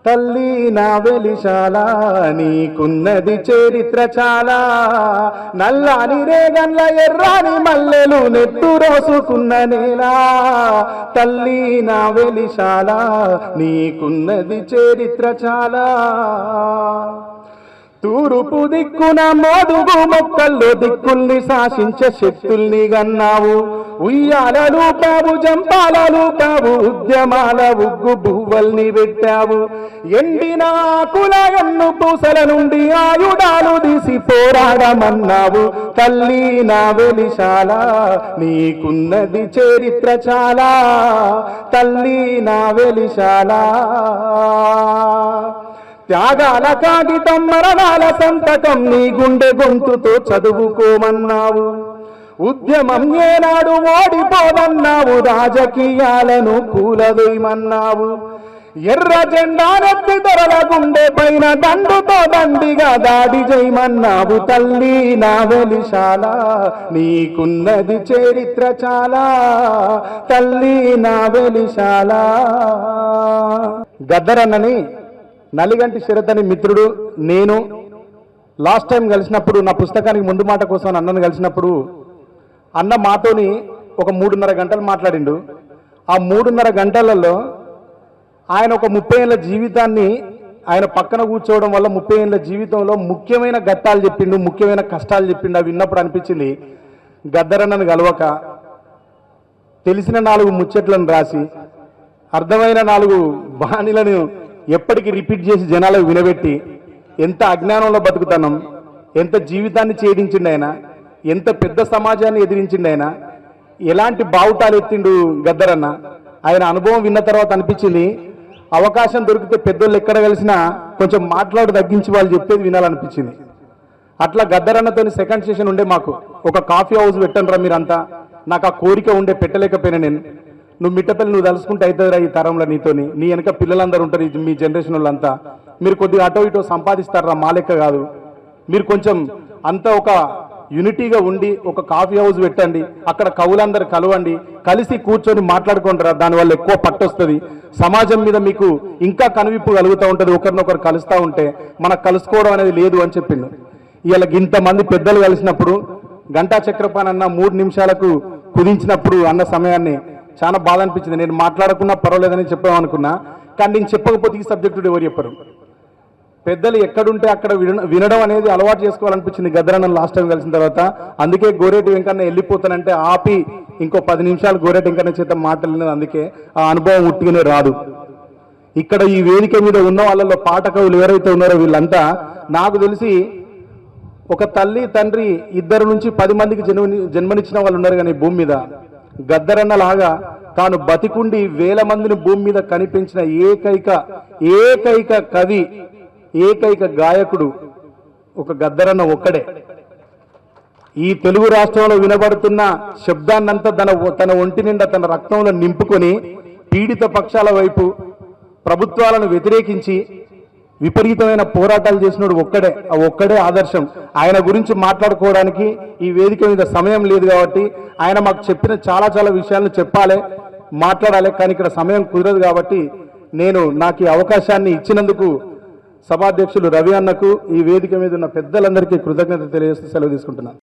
తల్లి నా వెలిశాల నీకున్నది చరిత్ర చాలా, నల్లాని రేగన్ల ఎర్రాని మల్లెలు నెత్తు రోసుకున్న నేలా. తల్లి నా వెలిశాల నీకున్నది చరిత్ర చాలా, తూరుపు దిక్కున మోదుగు మొక్కల్లో దిక్కుల్ని శాసించే శక్తుల్ని గన్నావు. ఉయ్యాలలు పావు జంపాలలు పావు ఉద్యమాల ఉగ్గు బువ్వల్ని పెట్టావు. ఎండిన ఆకుల ఎన్ను పూసల నుండి ఆయుధాలు తీసి పోరాడమన్నావు. తల్లి నా వెలిశాల నీకున్నది చరిత్ర చాలా, తల్లి నా వెలిశాల. త్యాగాల కాగితం మరణాల సంతకం నీ గుండె గొంతుతో చదువుకోమన్నావు. ఉద్యమం ఏనాడు ఓడిపోదన్నావు, రాజకీయాలను కూలవేయమన్నావు. ఎర్ర జెండానెత్తి దొరల గుండె పైన దండుతో దండిగా దాడి చేయమన్నావు. తల్లి నా వెలిశాల నీకున్నది చరిత్ర చాలా, తల్లి నా వెలిశాల. గద్దరన్నని నలిగంటి శరత్ మిత్రుడు నేను లాస్ట్ టైం కలిసినప్పుడు నా పుస్తకానికి ముందు మాట కోసం అన్నను కలిసినప్పుడు అన్న మాతోని ఒక 3.5 గంటలు మాట్లాడిండు. ఆ 3.5 గంటలలో ఆయన ఒక 30 ఏళ్ళ జీవితాన్ని ఆయన పక్కన కూర్చోవడం వల్ల 30 ఏళ్ళ జీవితంలో ముఖ్యమైన ఘట్టాలు చెప్పిండు, ముఖ్యమైన కష్టాలు చెప్పిండు. అవి విన్నప్పుడు అనిపించింది గద్దరన్నను కలవక తెలిసిన 4 ముచ్చట్లను రాసి అర్థమైన 4 బాణీలను ఎప్పటికీ రిపీట్ చేసి జనాలకు వినబెట్టి ఎంత అజ్ఞానంలో బతుకుతాం, ఎంత జీవితాన్ని ఛేదించిండు ఆయన, ఎంత పెద్ద సమాజాన్ని ఎదిరించిండు ఆయన, ఎలాంటి బావుటాలు ఎత్తిండు గద్దరన్న. ఆయన అనుభవం విన్న తర్వాత అనిపించింది అవకాశం దొరికితే పెద్దోళ్ళు ఎక్కడ కలిసినా కొంచెం మాట్లాడు తగ్గించి వాళ్ళు చెప్పేది వినాలనిపించింది. అట్లా గద్దరన్నతో సెకండ్ సెషన్ ఉండే మాకు ఒక కాఫీ హౌస్ పెట్టండిరా మీరంతా. నాకు ఆ కోరిక ఉండే పెట్టలేకపోయినా నేను. నువ్వు మిట్టపల్లి నువ్వు తలుసుకుంటే అవుతుందిరా ఈ తరంలో నీతోని, నీ వెనక పిల్లలందరూ ఉంటారు మీ జనరేషన్ వాళ్ళంతా, మీరు కొద్దిగా అటో ఇటో సంపాదిస్తారా మా లెక్క కాదు, మీరు కొంచెం అంతా ఒక యూనిటీగా ఉండి ఒక కాఫీ హౌస్ పెట్టండి, అక్కడ కవులందరూ కలవండి, కలిసి కూర్చొని మాట్లాడుకుంటారా, దానివల్ల ఎక్కువ పట్టొస్తుంది, సమాజం మీద మీకు ఇంకా కనువిప్పు కలుగుతూ ఉంటుంది, ఒకరినొకరు కలుస్తూ ఉంటే మనకు కలుసుకోవడం అనేది లేదు అని చెప్పిండు. ఇవాళ ఇంతమంది పెద్దలు కలిసినప్పుడు గంటా చక్రపాణి అన్న 3 నిమిషాలకు కుదించినప్పుడు అన్న సమయాన్ని చాలా బాధ అనిపించింది. నేను మాట్లాడకున్నా పర్వాలేదని చెప్పామనుకున్నా, కానీ నేను చెప్పకపోతే ఈ సబ్జెక్టు ఎవరు చెప్పరు. పెద్దలు ఎక్కడుంటే అక్కడ వినడం అనేది అలవాటు చేసుకోవాలనిపించింది గద్దరన్న లాస్ట్ టైం కలిసిన తర్వాత. అందుకే గోరేటి వెంకన్న వెళ్ళిపోతానంటే ఆపి ఇంకో 10 నిమిషాలు గోరేటి వెంకన్న చేత మాట్లాడినది. అందుకే ఆ అనుభవం ఉట్టిగానే రాదు. ఇక్కడ ఈ వేదిక మీద ఉన్న వాళ్ళలో పాఠకవులు ఎవరైతే ఉన్నారో వీళ్ళంతా నాకు తెలిసి ఒక తల్లి తండ్రి 2 నుంచి 10 మందికి జన్మనిచ్చిన వాళ్ళు ఉన్నారు. కానీ భూమి మీద గద్దరన్న లాగా తాను బతికుండి 1000 మందిని భూమి మీద కనిపించిన ఏకైక కవి, ఏకైక గాయకుడు ఒక గద్దరన్న ఒక్కడే. ఈ తెలుగు రాష్ట్రంలో వినబడుతున్న శబ్దాన్నంతా తన ఒంటి నిండా తన రక్తంలో నింపుకొని పీడిత పక్షాల వైపు ప్రభుత్వాలను వ్యతిరేకించి విపరీతమైన పోరాటాలు చేసినోడు ఒక్కడే. ఆ ఒక్కడే ఆదర్శం. ఆయన గురించి మాట్లాడుకోవడానికి ఈ వేదిక మీద సమయం లేదు కాబట్టి ఆయన మాకు చెప్పిన చాలా విషయాలను చెప్పాలి, మాట్లాడాలి. కానీ ఇక్కడ సమయం కుదరదు కాబట్టి నాకు ఈ అవకాశాన్ని ఇచ్చినందుకు సభాధ్యక్షులు రవి అన్నకు, ఈ వేదిక మీద ఉన్న పెద్దలందరికీ కృతజ్ఞత తెలియజేస్తూ సెలవు తీసుకుంటున్నాను.